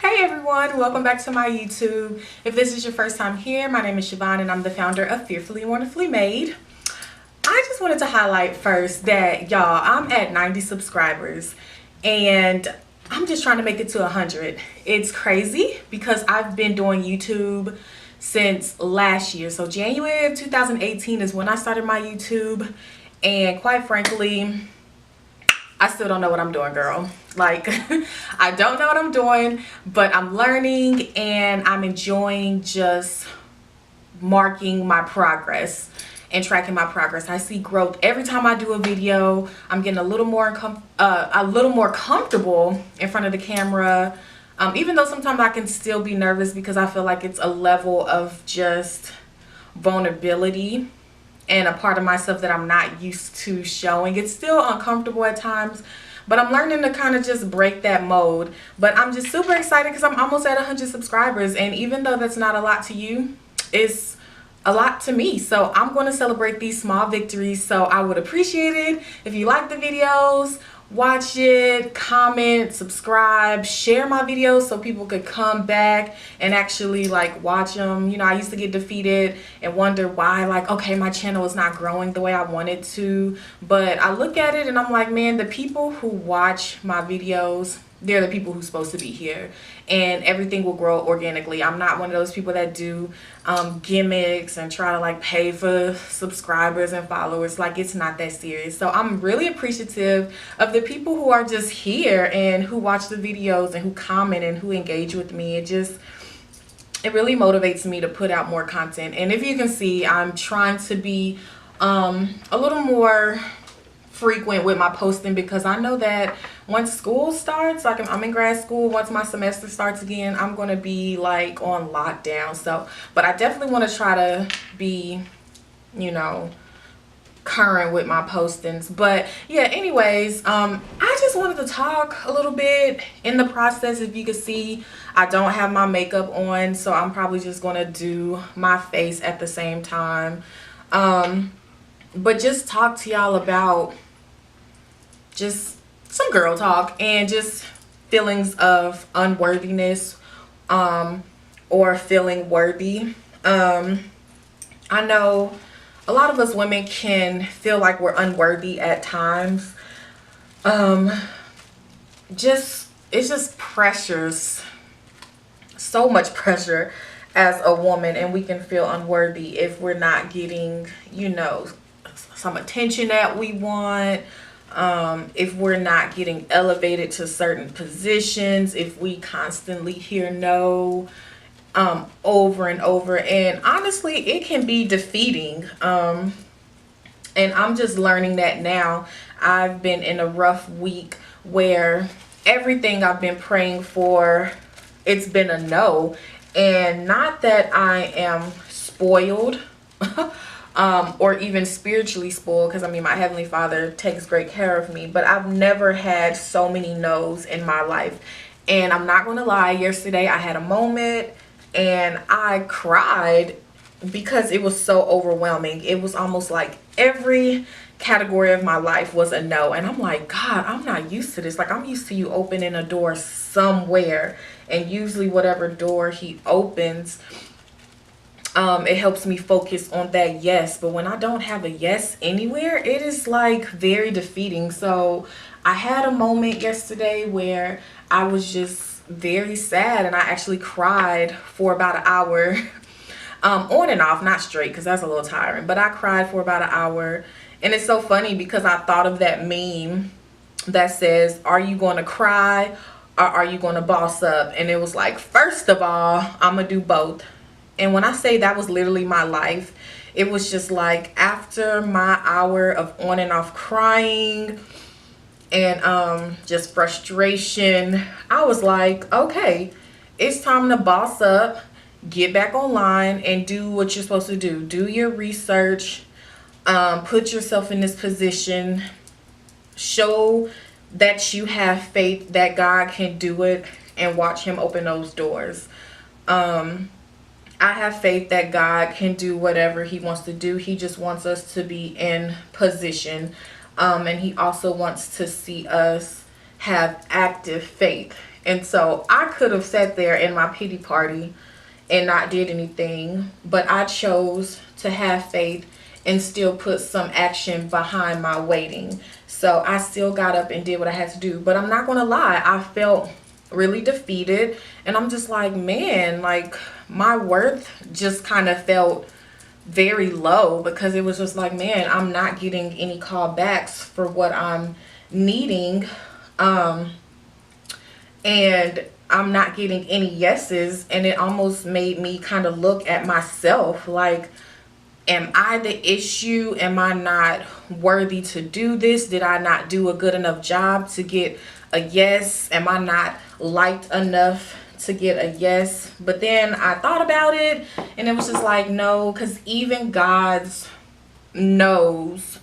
Hey everyone, welcome back to my YouTube. If this is your first time here, my name is Siobhan and I'm the founder of Fearfully and Wonderfully Made. I just wanted to highlight first that y'all, I'm at 90 subscribers and I'm just trying to make it to 100. It's crazy because I've been doing YouTube since last year. So January of 2018 is when I started my YouTube, and quite frankly, I still don't know what I'm doing, girl. Like, I don't know what I'm doing, but I'm learning and I'm enjoying just marking my progress and tracking my progress. I see growth every time I do a video. I'm getting a little more comfortable in front of the camera. Even though sometimes I can still be nervous because I feel like it's a level of just vulnerability and a part of myself that I'm not used to showing. It's still uncomfortable at times, but I'm learning to kind of just break that mode. But I'm just super excited because I'm almost at 100 subscribers, and even though that's not a lot to you, it's a lot to me. So I'm going to celebrate these small victories. So I would appreciate it if you like the videos, watch it, comment, subscribe, share my videos so people could come back and actually like watch them. You know, I used to get defeated and wonder why, like, okay, my channel is not growing the way I wanted to, but I look at it and I'm like, man, the people who watch my videos, they're the people who's supposed to be here, and everything will grow organically. I'm not one of those people that do gimmicks and try to like pay for subscribers and followers. Like, it's not that serious. So I'm really appreciative of the people who are just here and who watch the videos and who comment and who engage with me. It really motivates me to put out more content. And if you can see, I'm trying to be a little more frequent with my posting, because I know that once school starts, like I'm in grad school, once my semester starts again, I'm going to be like on lockdown. So, but I definitely want to try to be, you know, current with my postings. But yeah, anyways, I just wanted to talk a little bit. In the process, if you can see, I don't have my makeup on, so I'm probably just going to do my face at the same time. But just talk to y'all about just some girl talk and just feelings of unworthiness, or feeling worthy. I know a lot of us women can feel like we're unworthy at times. It's just pressures, so much pressure as a woman, and we can feel unworthy if we're not getting, you know, some attention that we want. If we're not getting elevated to certain positions, if we constantly hear no over and over, and honestly it can be defeating. And I'm just learning that now. I've been in a rough week where everything I've been praying for, it's been a no. And not that I am spoiled or even spiritually spoiled, because I mean, my Heavenly Father takes great care of me, but I've never had so many no's in my life. And I'm not going to lie, yesterday I had a moment and I cried because it was so overwhelming. It was almost like every category of my life was a no, and I'm like, God, I'm not used to this. Like, I'm used to you opening a door somewhere, and usually whatever door He opens, it helps me focus on that yes. But when I don't have a yes anywhere, it is like very defeating. So I had a moment yesterday where I was just very sad, and I actually cried for about an hour, on and off, not straight, because that's a little tiring, but I cried for about an hour. And it's so funny because I thought of that meme that says, are you going to cry or are you going to boss up? And it was like, first of all, I'm gonna do both. And when I say that was literally my life, it was just like after my hour of on and off crying and just frustration, I was like, okay, it's time to boss up, get back online and do what you're supposed to do. Do your research, put yourself in this position, show that you have faith that God can do it, and watch Him open those doors. I have faith that God can do whatever He wants to do. He just wants us to be in position. And He also wants to see us have active faith. And so I could have sat there in my pity party and not did anything, but I chose to have faith and still put some action behind my waiting. So I still got up and did what I had to do. But I'm not gonna lie, I felt really defeated, and I'm just like, man, like my worth just kind of felt very low, because it was just like, man, I'm not getting any callbacks for what I'm needing, and I'm not getting any yeses. And it almost made me kind of look at myself like, am I the issue? Am I not worthy to do this? Did I not do a good enough job to get a yes? Am I not liked enough to get a yes? But then I thought about it, and it was just like, no, because even God's no's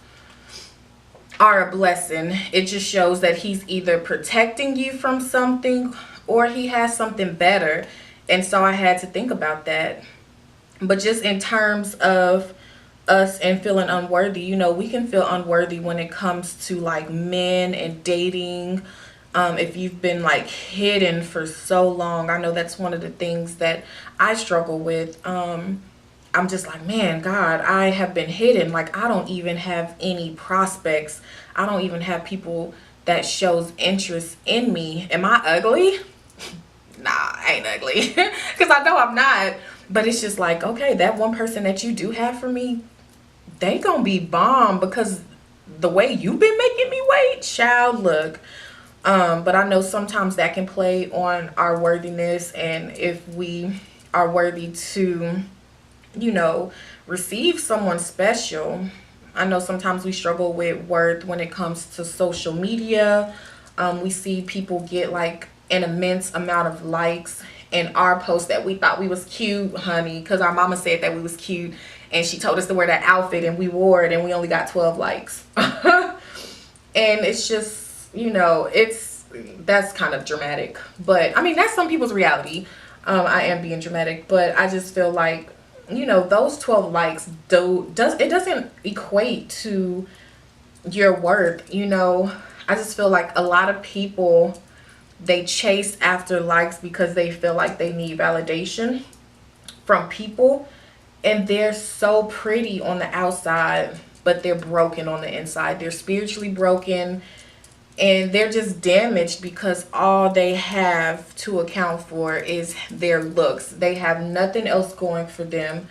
are a blessing. It just shows that he's either protecting you from something or he has something better. And so I had to think about that. But just in terms of us and feeling unworthy, you know, we can feel unworthy when it comes to like men and dating. If you've been like hidden for so long, I know that's one of the things that I struggle with. I'm just like, man, God, I have been hidden. Like, I don't even have any prospects. I don't even have people that shows interest in me. Am I ugly? Nah, I ain't ugly. Because I know I'm not. But it's just like, okay, that one person that you do have for me, they gonna be bomb, because the way you've been making me wait, child, look. But I know sometimes that can play on our worthiness, and if we are worthy to, you know, receive someone special. I know sometimes we struggle with worth when it comes to social media. We see people get like an immense amount of likes in our post that we thought we was cute, honey, because our mama said that we was cute, and she told us to wear that outfit, and we wore it, and we only got 12 likes. And it's just, you know, that's kind of dramatic. But I mean, that's some people's reality. I am being dramatic, but I just feel like, you know, those 12 likes it doesn't equate to your worth. You know, I just feel like a lot of people, they chase after likes because they feel like they need validation from people, and they're so pretty on the outside, but they're broken on the inside. They're spiritually broken, and they're just damaged because all they have to account for is their looks. They have nothing else going for them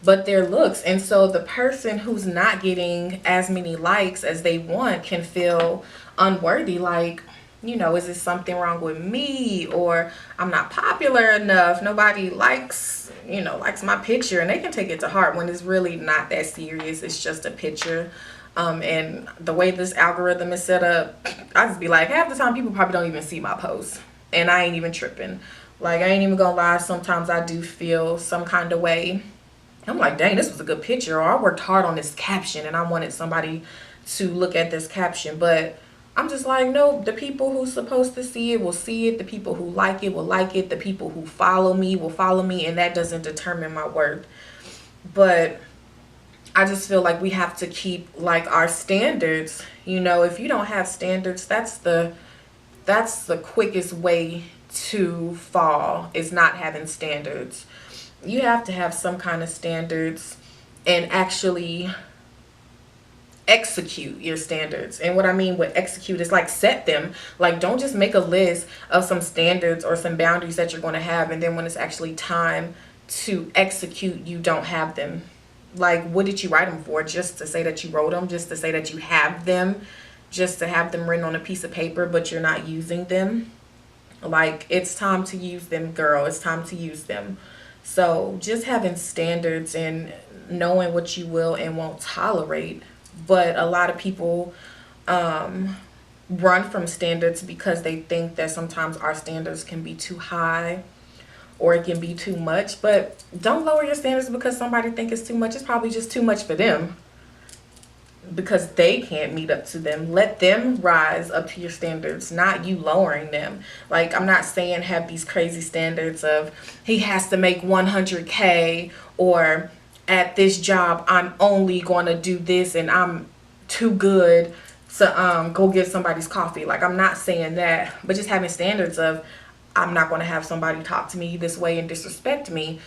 but their looks. And so the person who's not getting as many likes as they want can feel unworthy. Like, you know, is there something wrong with me? Or I'm not popular enough. Nobody likes my picture. And they can take it to heart when it's really not that serious. It's just a picture. And the way this algorithm is set up, I just be like, half the time people probably don't even see my posts, and I ain't even tripping. Like, I ain't even gonna lie, sometimes I do feel some kind of way. I'm like, dang, this was a good picture, or I worked hard on this caption and I wanted somebody to look at this caption. But I'm just like, no, the people who's supposed to see it will see it. The people who like it will like it. The people who follow me will follow me, and that doesn't determine my worth. But I just feel like we have to keep like our standards. You know, if you don't have standards, that's the quickest way to fall, is not having standards. You have to have some kind of standards and actually execute your standards. And what I mean with execute is like set them. Like, don't just make a list of some standards or some boundaries that you're going to have, and then when it's actually time to execute, you don't have them. Like, what did you write them for? Just to say that you wrote them? Just to say that you have them? Just to have them written on a piece of paper, but you're not using them? Like, it's time to use them, girl. It's time to use them. So just having standards and knowing what you will and won't tolerate. But a lot of people run from standards because they think that sometimes our standards can be too high, or it can be too much. But don't lower your standards because somebody thinks it's too much. It's probably just too much for them because they can't meet up to them. Let them rise up to your standards, not you lowering them. Like, I'm not saying have these crazy standards of he has to make 100K, or at this job I'm only going to do this and I'm too good to go get somebody's coffee. Like, I'm not saying that, but just having standards of I'm not going to have somebody talk to me this way and disrespect me.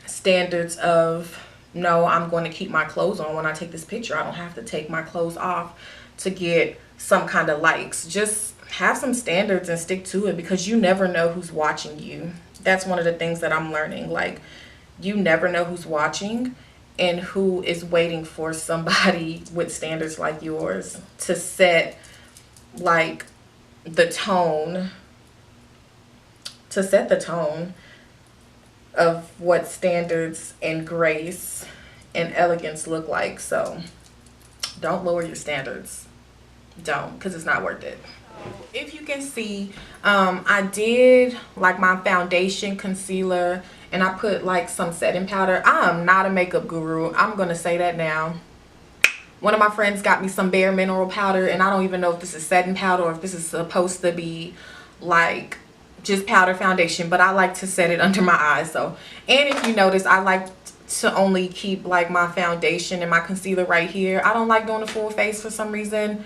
Standards of, no, I'm going to keep my clothes on when I take this picture. I don't have to take my clothes off to get some kind of likes. Just have some standards and stick to it, because you never know who's watching you. That's one of the things that I'm learning. Like, you never know who's watching and who is waiting for somebody with standards like yours to set like the tone, to set the tone of what standards and grace and elegance look like. So don't lower your standards. Don't, because it's not worth it. If you can see, I did like my foundation, concealer, and I put like some setting powder. I am not a makeup guru. I'm gonna say that now. One of my friends got me some Bare Mineral powder, and I don't even know if this is setting powder or if this is supposed to be like just powder foundation, but I like to set it under my eyes. So, and if you notice, I like to only keep like my foundation and my concealer right here. I don't like doing the full face for some reason.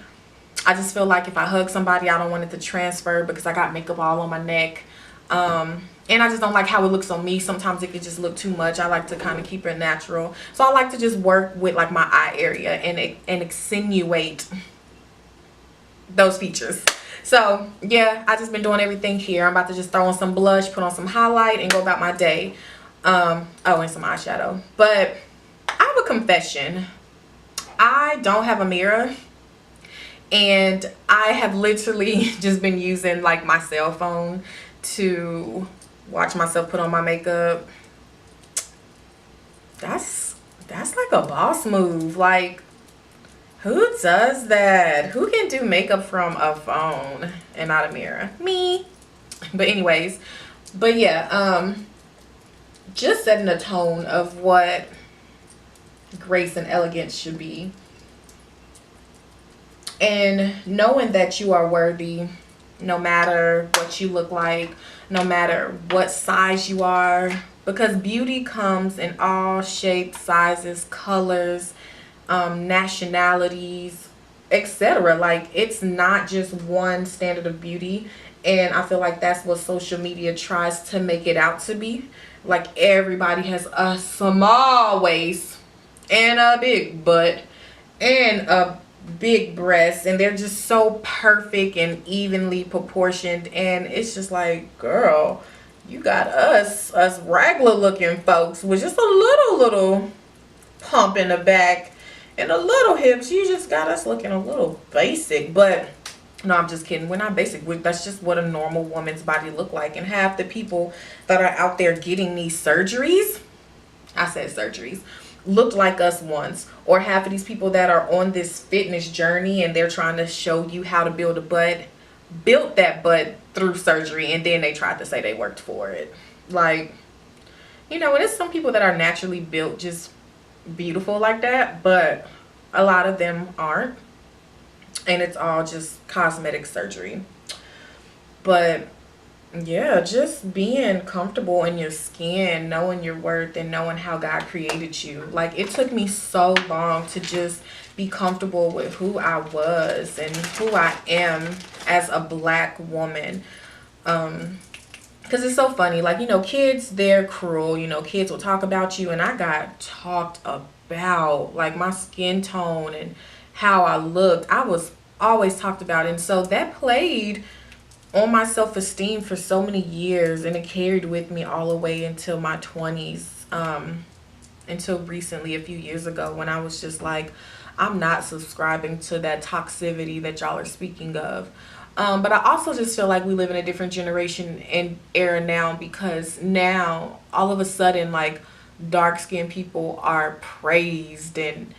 I just feel like if I hug somebody, I don't want it to transfer because I got makeup all on my neck. And I just don't like how it looks on me. Sometimes it can just look too much. I like to kind of keep it natural. So I like to just work with like my eye area and accentuate those features. So yeah, I just been doing everything here. I'm about to just throw on some blush, put on some highlight, and go about my day. Oh, and some eyeshadow. But I have a confession. I don't have a mirror. And I have literally just been using like my cell phone to watch myself put on my makeup. That's like a boss move. Like, who does that? Who can do makeup from a phone and not a mirror? Me. But anyways, but yeah, just setting a tone of what grace and elegance should be. And knowing that you are worthy, no matter what you look like, no matter what size you are, because beauty comes in all shapes, sizes, colors, nationalities, etc. Like, it's not just one standard of beauty. And I feel like that's what social media tries to make it out to be. Like, everybody has a small waist and a big butt and a big breasts, and they're just so perfect and evenly proportioned, and it's just like, girl, you got us regular looking folks with just a little pump in the back and a little hips. You just got us looking a little basic. But no, I'm just kidding. We're not basic. That's just what a normal woman's body look like. And half the people that are out there getting these surgeries, I said surgeries, looked like us once. Or half of these people that are on this fitness journey and they're trying to show you how to build a butt, built that butt through surgery, and then they tried to say they worked for it. Like, you know, and there's some people that are naturally built just beautiful like that, but a lot of them aren't, and it's all just cosmetic surgery. But yeah, just being comfortable in your skin, knowing your worth, and knowing how God created you. Like, it took me so long to just be comfortable with who I was and who I am as a black woman. Because it's so funny. Like, you know, kids, they're cruel. You know, kids will talk about you, and I got talked about. Like, my skin tone and how I looked, I was always talked about. And so that played on my self-esteem for so many years, and it carried with me all the way until my 20s, until recently, a few years ago, when I was just like, I'm not subscribing to that toxicity that y'all are speaking of. But I also just feel like we live in a different generation and era now, because now all of a sudden, like, dark-skinned people are praised, and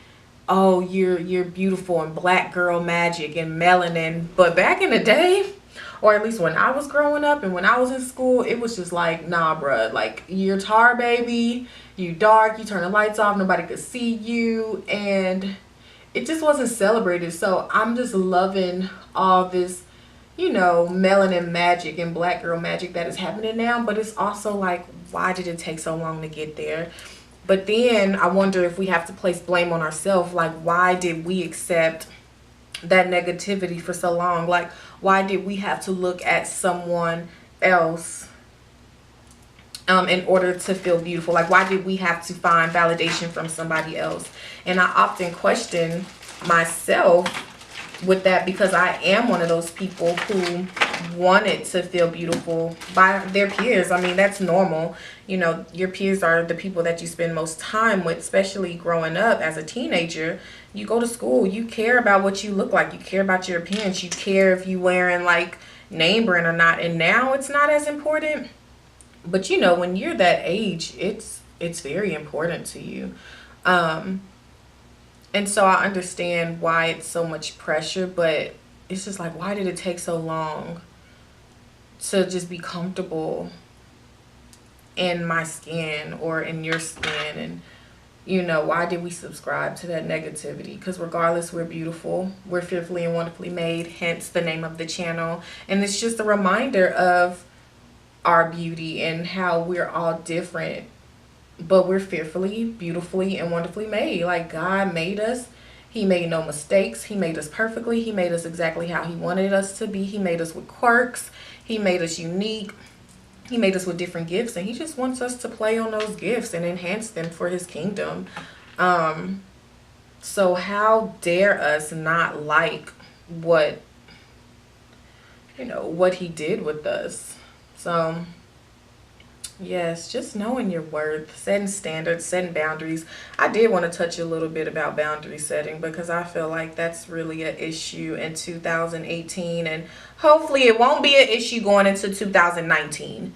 oh, you're beautiful, and black girl magic and melanin. But back in the day, or at least when I was growing up and when I was in school, it was just like, nah, bruh, like, you're tar baby, you dark, you turn the lights off, nobody could see you, and it just wasn't celebrated. So I'm just loving all this, you know, melanin magic and black girl magic that is happening now. But it's also like, why did it take so long to get there? But then I wonder if we have to place blame on ourselves. Like, why did we accept that negativity for so long? Like, why did we have to look at someone else in order to feel beautiful? Like, why did we have to find validation from somebody else? And I often question myself with that, because I am one of those people who wanted to feel beautiful by their peers. I mean, that's normal. You know, your peers are the people that you spend most time with, especially growing up as a teenager. You go to school, you care about what you look like, you care about your appearance, you care if you wearing like name brand or not. And now it's not as important. But you know, when you're that age, it's very important to you. And so I understand why it's so much pressure, but it's just like, why did it take so long to just be comfortable in my skin or in your skin? And, you know, why did we subscribe to that negativity? Because regardless, we're beautiful. We're fearfully and wonderfully made, hence the name of the channel. And it's just a reminder of our beauty and how we're all different, but we're fearfully, beautifully, and wonderfully made. Like, God made us. He made no mistakes. He made us perfectly. He made us exactly how he wanted us to be. He made us with quirks. He made us unique. He made us with different gifts, and he just wants us to play on those gifts and enhance them for his kingdom. So how dare us not like what, you know, what he did with us? So yes, just knowing your worth, setting standards, setting boundaries. I did want to touch a little bit about boundary setting, because I feel like that's really an issue in 2018, and hopefully it won't be an issue going into 2019.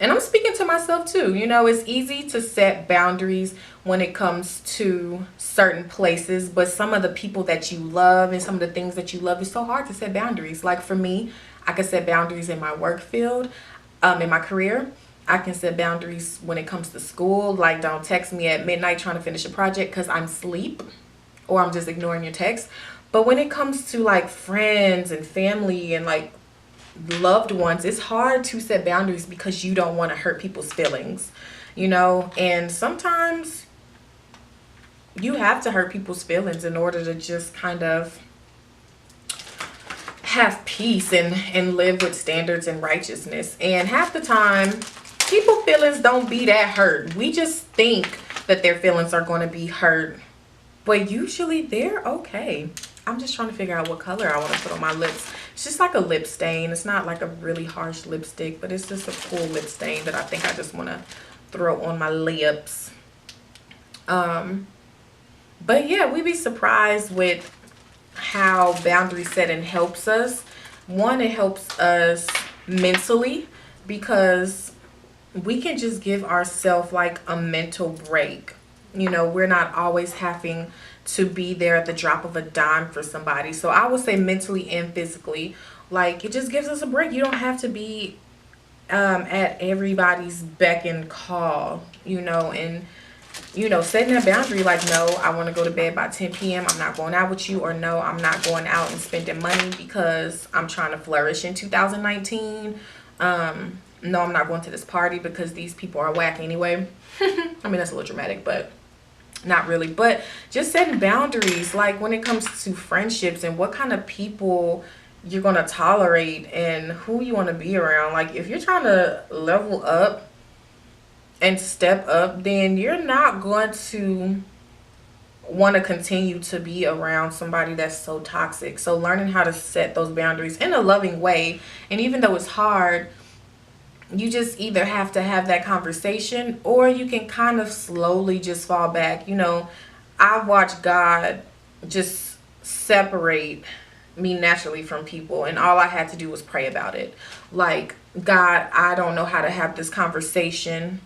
And I'm speaking to myself too. You know, it's easy to set boundaries when it comes to certain places, but some of the people that you love and some of the things that you love, it's so hard to set boundaries. Like for me, I can set boundaries in my work field, in my career. I can set boundaries when it comes to school. Like, don't text me at midnight trying to finish a project because I'm asleep, or I'm just ignoring your text. But when it comes to like friends and family and like loved ones, it's hard to set boundaries because you don't want to hurt people's feelings, you know. And sometimes you have to hurt people's feelings in order to just kind of have peace and live with standards and righteousness. And half the time, people's feelings don't be that hurt. We just think that their feelings are going to be hurt, but usually they're okay. I'm just trying to figure out what color I want to put on my lips. It's just like a lip stain. It's not like a really harsh lipstick, but it's just a cool lip stain that I think I just want to throw on my lips. But yeah, we'd be surprised with how boundary setting helps us. One, it helps us mentally, because we can just give ourselves like a mental break. You know, we're not always having to be there at the drop of a dime for somebody. So I would say mentally and physically, like, it just gives us a break. You don't have to be at everybody's beck and call, you know. And you know, setting a boundary like, no, I want to go to bed by 10 p.m. I'm not going out with you. Or no, I'm not going out and spending money because I'm trying to flourish in 2019. No, I'm not going to this party because these people are whack anyway. I mean, that's a little dramatic, but not really. But just setting boundaries, like when it comes to friendships and what kind of people you're going to tolerate and who you want to be around. Like, if you're trying to level up and step up, then you're not going to want to continue to be around somebody that's so toxic. So learning how to set those boundaries in a loving way, and even though it's hard, you just either have to have that conversation, or you can kind of slowly just fall back. You know, I watched God just separate me naturally from people, and all I had to do was pray about it. Like, God, I don't know how to have this conversation.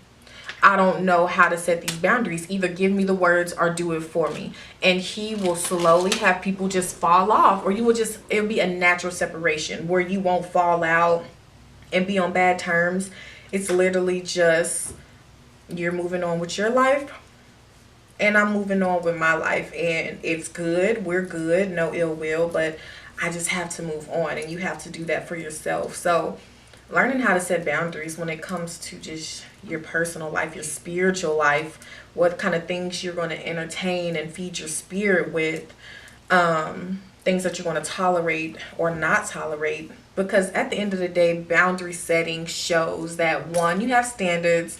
I don't know how to set these boundaries. Either give me the words or do it for me. And he will slowly have people just fall off, or you will just, it'll be a natural separation where you won't fall out and be on bad terms. It's literally just, you're moving on with your life and I'm moving on with my life, and it's good. We're good, no ill will, but I just have to move on, and you have to do that for yourself. So learning how to set boundaries when it comes to just your personal life, your spiritual life, what kind of things you're going to entertain and feed your spirit with, things that you want to tolerate or not tolerate. Because at the end of the day, boundary setting shows that, one, you have standards,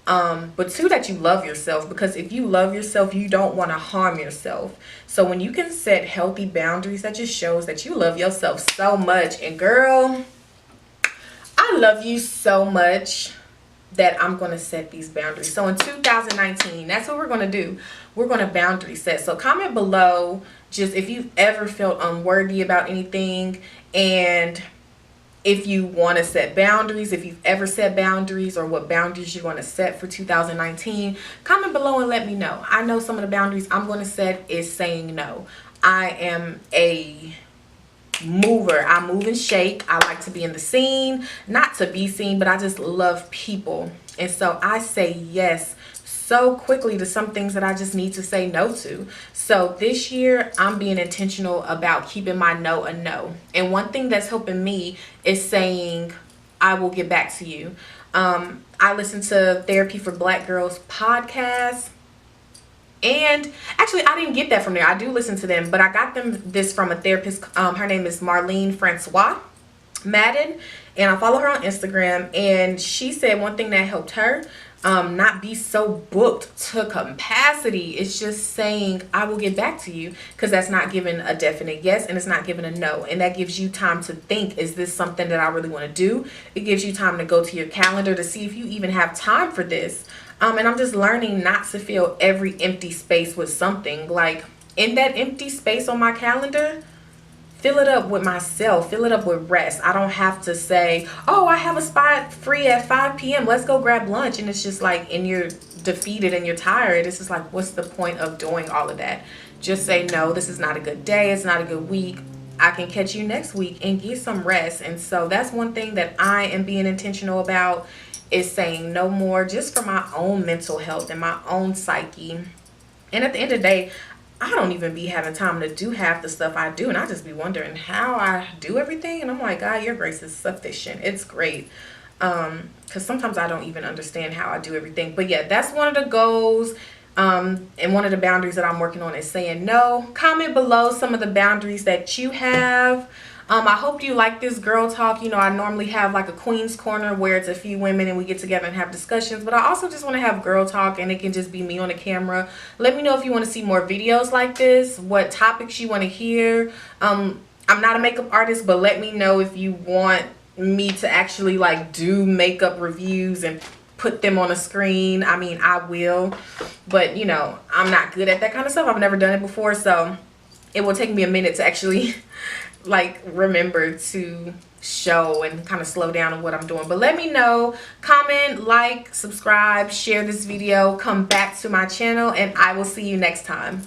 but two, that you love yourself. Because if you love yourself, you don't want to harm yourself. So when you can set healthy boundaries, that just shows that you love yourself so much. And girl, I love you so much that I'm going to set these boundaries. So in 2019, that's what we're going to do. We're going to boundary set. So comment below just if you've ever felt unworthy about anything, and if you want to set boundaries, if you've ever set boundaries, or what boundaries you're going to set for 2019. Comment below and let me know. I know some of the boundaries I'm going to set is saying no. I am a mover. I move and shake. I like to be in the scene, not to be seen, but I just love people. And so I say yes so quickly to some things that I just need to say no to. So this year I'm being intentional about keeping my no a no. And one thing that's helping me is saying I will get back to you. I listen to Therapy for Black Girls podcast. And actually, I didn't get that from there. I do listen to them, but I got this from a therapist. Her name is Marlene Francois Madden, and I follow her on Instagram. And she said one thing that helped her not be so booked to capacity is just saying, I will get back to you, because that's not giving a definite yes, and it's not giving a no. And that gives you time to think, is this something that I really want to do? It gives you time to go to your calendar to see if you even have time for this. And I'm just learning not to fill every empty space with something. Like, in that empty space on my calendar, fill it up with myself. Fill it up with rest. I don't have to say, oh, I have a spot free at 5 p.m. Let's go grab lunch. And it's just like, and you're defeated and you're tired. It's just like, what's the point of doing all of that? Just say, no, this is not a good day. It's not a good week. I can catch you next week and get some rest. And so that's one thing that I am being intentional about, is saying no more, just for my own mental health and my own psyche. And at the end of the day, I don't even be having time to do half the stuff I do, and I just be wondering how I do everything. And I'm like, God, your grace is sufficient. It's great. Because sometimes I don't even understand how I do everything. But yeah, that's one of the goals. And one of the boundaries that I'm working on is saying no. Comment below some of the boundaries that you have. I hope you like this girl talk. You know, I normally have like a queen's corner where it's a few women and we get together and have discussions, but I also just want to have girl talk, and it can just be me on the camera. Let me know if you want to see more videos like this, what topics you want to hear. I'm not a makeup artist, but let me know if you want me to actually like do makeup reviews and put them on a screen. I mean, I will, but you know, I'm not good at that kind of stuff. I've never done it before, so it will take me a minute to actually like remember to show and kind of slow down on what I'm doing. But let me know. Comment, like, subscribe, share this video, come back to my channel, and I will see you next time.